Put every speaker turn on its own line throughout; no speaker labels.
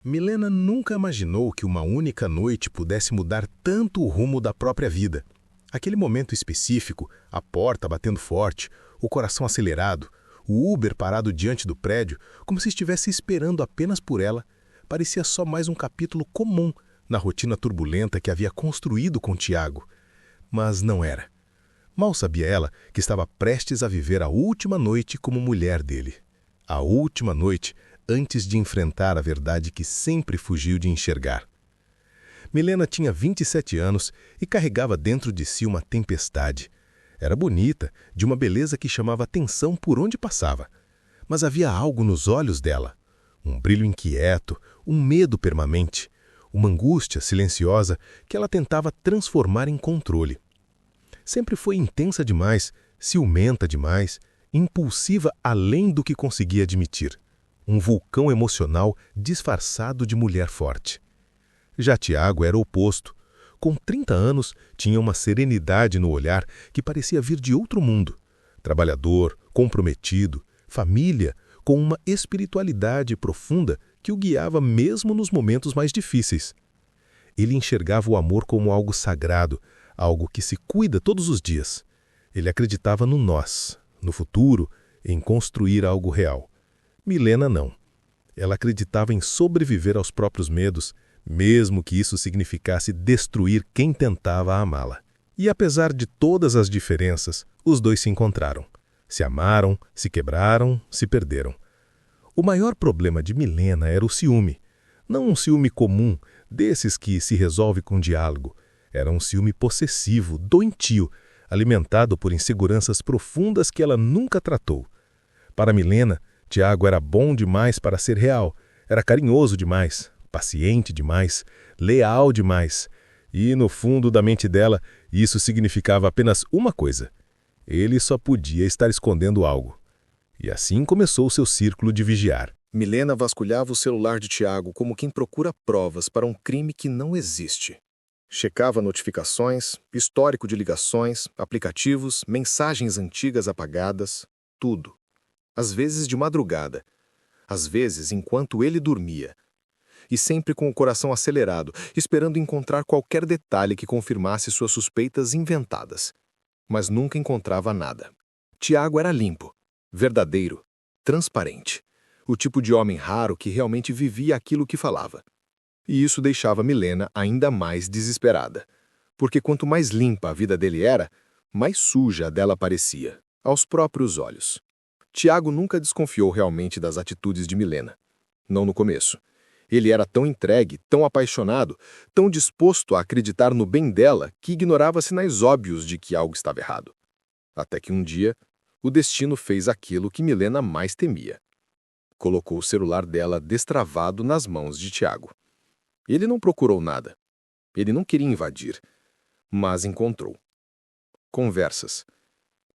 Milena nunca imaginou que uma única noite pudesse mudar tanto o rumo da própria vida. Aquele momento específico, a porta batendo forte, o coração acelerado, o Uber parado diante do prédio, como se estivesse esperando apenas por ela, parecia só mais um capítulo comum na rotina turbulenta que havia construído com Tiago. Mas não era. Mal sabia ela que estava prestes a viver a última noite como mulher dele. A última noite antes de enfrentar a verdade que sempre fugiu de enxergar. Milena tinha 27 anos e carregava dentro de si uma tempestade. Era bonita, de uma beleza que chamava atenção por onde passava. Mas havia algo nos olhos dela. Um brilho inquieto, um medo permanente, uma angústia silenciosa que ela tentava transformar em controle. Sempre foi intensa demais, ciumenta demais, impulsiva além do que conseguia admitir. Um vulcão emocional disfarçado de mulher forte. Já Tiago era o oposto. Com 30 anos, tinha uma serenidade no olhar que parecia vir de outro mundo. Trabalhador, comprometido, família, com uma espiritualidade profunda que o guiava mesmo nos momentos mais difíceis. Ele enxergava o amor como algo sagrado, algo que se cuida todos os dias. Ele acreditava no nós, no futuro, em construir algo real. Milena não. Ela acreditava em sobreviver aos próprios medos, mesmo que isso significasse destruir quem tentava amá-la. E apesar de todas as diferenças, os dois se encontraram. Se amaram, se quebraram, se perderam. O maior problema de Milena era o ciúme. Não um ciúme comum, desses que se resolve com diálogo. Era um ciúme possessivo, doentio, alimentado por inseguranças profundas que ela nunca tratou. Para Milena, Tiago era bom demais para ser real, era carinhoso demais, paciente demais, leal demais. E, no fundo da mente dela, isso significava apenas uma coisa. Ele só podia estar escondendo algo. E assim começou o seu círculo de vigiar.
Milena vasculhava o celular de Tiago como quem procura provas para um crime que não existe. Checava notificações, histórico de ligações, aplicativos, mensagens antigas apagadas, tudo. Às vezes de madrugada, às vezes enquanto ele dormia. E sempre com o coração acelerado, esperando encontrar qualquer detalhe que confirmasse suas suspeitas inventadas. Mas nunca encontrava nada. Tiago era limpo, verdadeiro, transparente. O tipo de homem raro que realmente vivia aquilo que falava. E isso deixava Milena ainda mais desesperada. Porque quanto mais limpa a vida dele era, mais suja a dela parecia, aos próprios olhos. Tiago nunca desconfiou realmente das atitudes de Milena. Não no começo. Ele era tão entregue, tão apaixonado, tão disposto a acreditar no bem dela que ignorava sinais óbvios de que algo estava errado. Até que um dia, o destino fez aquilo que Milena mais temia. Colocou o celular dela destravado nas mãos de Tiago. Ele não procurou nada. Ele não queria invadir, mas encontrou. Conversas.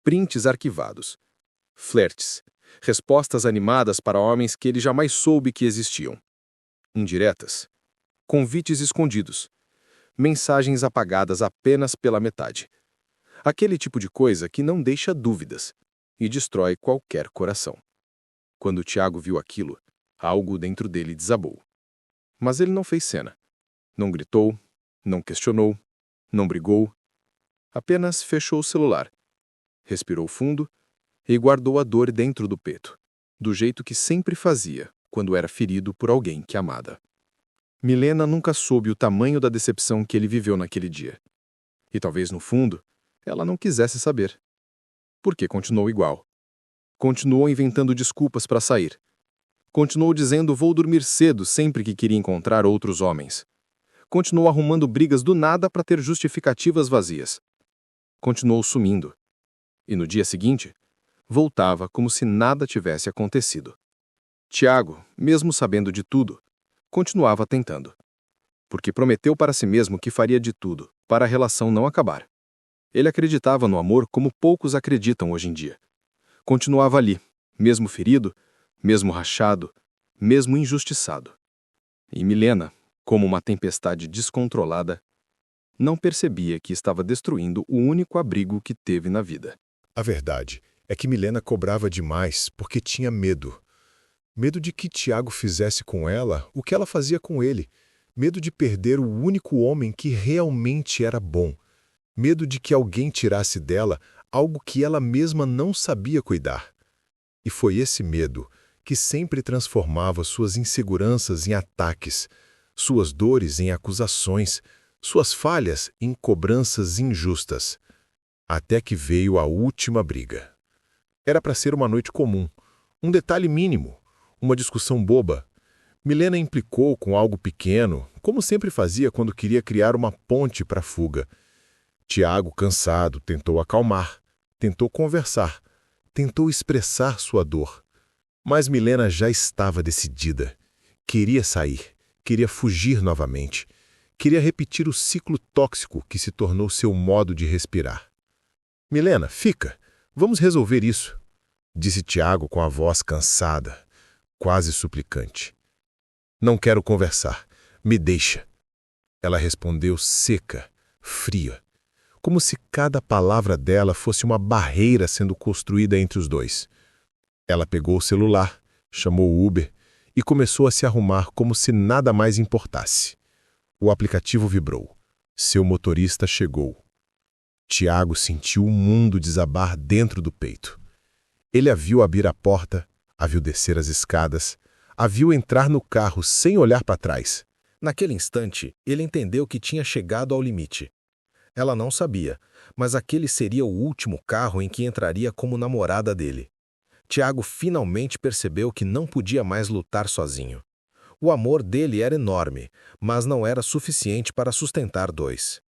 Prints arquivados. Flertes. Respostas animadas para homens que ele jamais soube que existiam. Indiretas. Convites escondidos. Mensagens apagadas apenas pela metade. Aquele tipo de coisa que não deixa dúvidas e destrói qualquer coração. Quando Tiago viu aquilo, algo dentro dele desabou. Mas ele não fez cena. Não gritou, não questionou, não brigou. Apenas fechou o celular. Respirou fundo e guardou a dor dentro do peito, do jeito que sempre fazia quando era ferido por alguém que amava. Milena nunca soube o tamanho da decepção que ele viveu naquele dia. E talvez, no fundo, ela não quisesse saber. Porque continuou igual. Continuou inventando desculpas para sair. Continuou dizendo vou dormir cedo sempre que queria encontrar outros homens. Continuou arrumando brigas do nada para ter justificativas vazias. Continuou sumindo. E no dia seguinte, voltava como se nada tivesse acontecido. Tiago, mesmo sabendo de tudo, continuava tentando. Porque prometeu para si mesmo que faria de tudo para a relação não acabar. Ele acreditava no amor como poucos acreditam hoje em dia. Continuava ali, mesmo ferido, mesmo rachado, mesmo injustiçado. E Milena, como uma tempestade descontrolada, não percebia que estava destruindo o único abrigo que teve na vida.
A verdade é que Milena cobrava demais porque tinha medo.
Medo de que Tiago fizesse com ela o que ela fazia com ele. Medo de perder o único homem que realmente era bom. Medo de que alguém tirasse dela algo que ela mesma não sabia cuidar. E foi esse medo que sempre transformava suas inseguranças em ataques, suas dores em acusações, suas falhas em cobranças injustas. Até que veio a última briga. Era para ser uma noite comum, um detalhe mínimo, uma discussão boba. Milena implicou com algo pequeno, como sempre fazia quando queria criar uma ponte para a fuga. Tiago, cansado, tentou acalmar, tentou conversar, tentou expressar sua dor. Mas Milena já estava decidida. Queria sair, queria fugir novamente. Queria repetir o ciclo tóxico que se tornou seu modo de respirar. Milena, fica. Vamos resolver isso, disse Tiago com a voz cansada, quase suplicante. Não quero conversar. Me deixa. Ela respondeu seca, fria, como se cada palavra dela fosse uma barreira sendo construída entre os dois. Ela pegou o celular, chamou o Uber e começou a se arrumar como se nada mais importasse. O aplicativo vibrou. Seu motorista chegou. Tiago sentiu o mundo desabar dentro do peito. Ele a viu abrir a porta, a viu descer as escadas, a viu entrar no carro sem olhar para trás. Naquele instante, ele entendeu que tinha chegado ao limite. Ela não sabia, mas aquele seria o último carro em que entraria como namorada dele. Tiago finalmente percebeu que não podia mais lutar sozinho. O amor dele era enorme, mas não era suficiente para sustentar dois.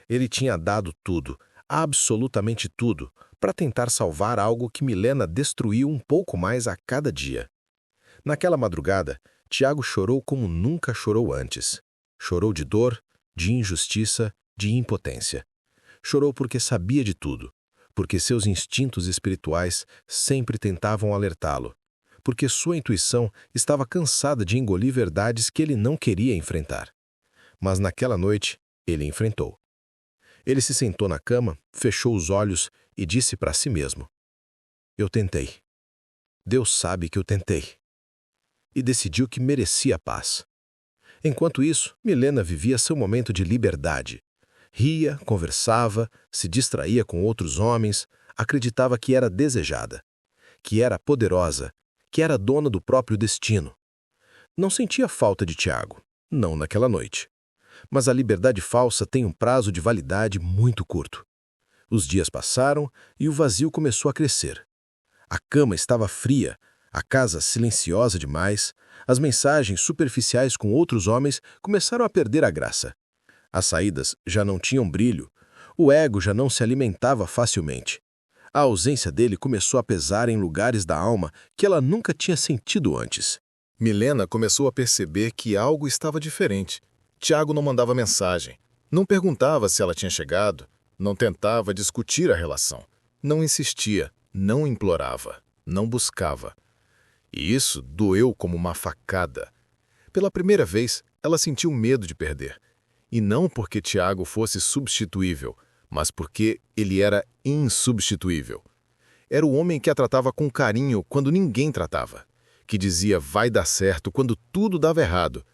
Ele tinha dado tudo, absolutamente tudo, para tentar salvar algo que Milena destruiu um pouco mais a cada dia. Naquela madrugada, Tiago chorou como nunca chorou antes. Chorou de dor, de injustiça, de impotência. Chorou porque sabia de tudo, porque seus instintos espirituais sempre tentavam alertá-lo, porque sua intuição estava cansada de engolir verdades que ele não queria enfrentar. Mas naquela noite, ele enfrentou. Ele se sentou na cama, fechou os olhos e disse para si mesmo: Eu tentei. Deus sabe que eu tentei. E decidiu que merecia paz. Enquanto isso, Milena vivia seu momento de liberdade. Ria, conversava, se distraía com outros homens, acreditava que era desejada, que era poderosa, que era dona do próprio destino. Não sentia falta de Tiago, não naquela noite. Mas a liberdade falsa tem um prazo de validade muito curto. Os dias passaram e o vazio começou a crescer. A cama estava fria, a casa silenciosa demais, as mensagens superficiais com outros homens começaram a perder a graça. As saídas já não tinham brilho, o ego já não se alimentava facilmente. A ausência dele começou a pesar em lugares da alma que ela nunca tinha sentido antes.
Milena começou a perceber que algo estava diferente. Tiago não mandava mensagem, não perguntava se ela tinha chegado, não tentava discutir a relação, não insistia, não implorava, não buscava. E isso doeu como uma facada. Pela primeira vez, ela sentiu medo de perder. E não porque Tiago fosse substituível, mas porque ele era insubstituível. Era o homem que a tratava com carinho quando ninguém tratava, que dizia vai dar certo quando tudo dava errado,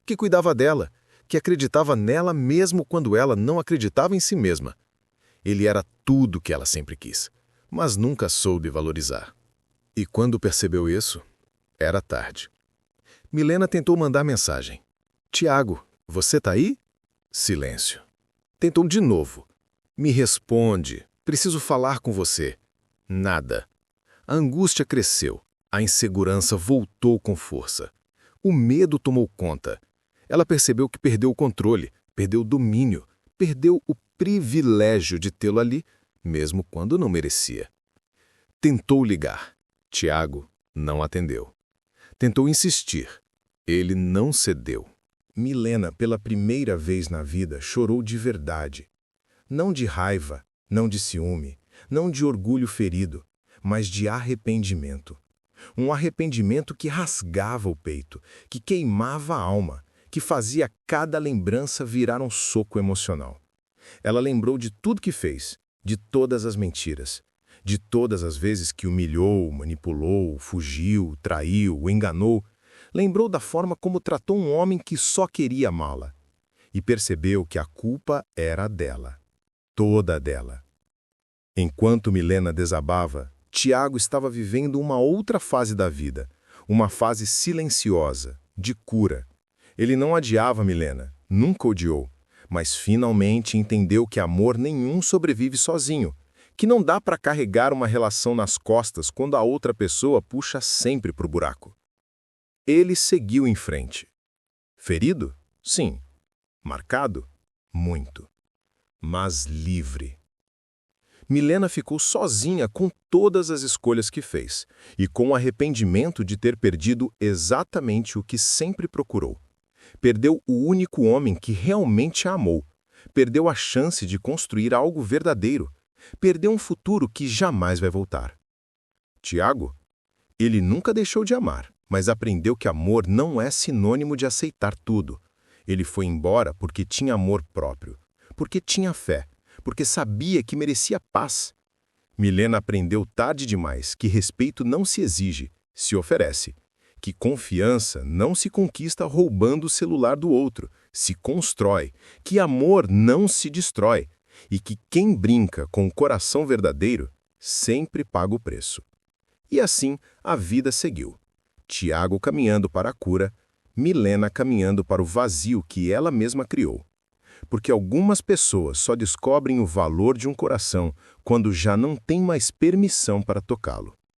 que cuidava dela, que acreditava nela mesmo quando ela não acreditava em si mesma. Ele era tudo que ela sempre quis, mas nunca soube valorizar. E quando percebeu isso, era tarde. Milena tentou mandar mensagem. Tiago, você tá aí? Silêncio. Tentou de novo. Me responde, preciso falar com você. Nada. A angústia cresceu, a insegurança voltou com força. O medo tomou conta. Ela percebeu que perdeu o controle, perdeu o domínio, perdeu o privilégio de tê-lo ali, mesmo quando não merecia. Tentou ligar. Tiago não atendeu. Tentou insistir. Ele não cedeu. Milena, pela primeira vez na vida, chorou de verdade. Não de raiva, não de ciúme, não de orgulho ferido, mas de arrependimento. Um arrependimento que rasgava o peito, que queimava a alma, que fazia cada lembrança virar um soco emocional. Ela lembrou de tudo que fez, de todas as mentiras,
De todas as vezes que humilhou, manipulou, fugiu, traiu, enganou, lembrou da forma como tratou um homem que só queria amá-la. E percebeu que a culpa era dela. Toda dela. Enquanto Milena desabava, Tiago estava vivendo uma outra fase da vida, uma fase silenciosa, de cura. Ele não adiava Milena, nunca odiou, mas finalmente entendeu que amor nenhum sobrevive sozinho, que não dá para carregar uma relação nas costas quando a outra pessoa puxa sempre para o buraco. Ele seguiu em frente. Ferido? Sim. Marcado? Muito. Mas livre. Milena ficou sozinha com todas as escolhas que fez e com o arrependimento de ter perdido exatamente o que sempre procurou. Perdeu o único homem que realmente a amou. Perdeu a chance de construir algo verdadeiro. Perdeu um futuro que jamais vai voltar. Tiago? Ele nunca deixou de amar, mas aprendeu que amor não é sinônimo de aceitar tudo. Ele foi embora porque tinha amor próprio, porque tinha fé, porque sabia que merecia paz. Milena aprendeu tarde demais que respeito não se exige, se oferece. Que confiança não se conquista roubando o celular do outro, se constrói. Que amor não se destrói. E que quem brinca com o coração verdadeiro sempre paga o preço. E assim a vida seguiu. Tiago caminhando para a cura, Milena caminhando para o vazio que ela mesma criou. Porque algumas pessoas só descobrem o valor de um coração quando já não tem mais permissão para tocá-lo.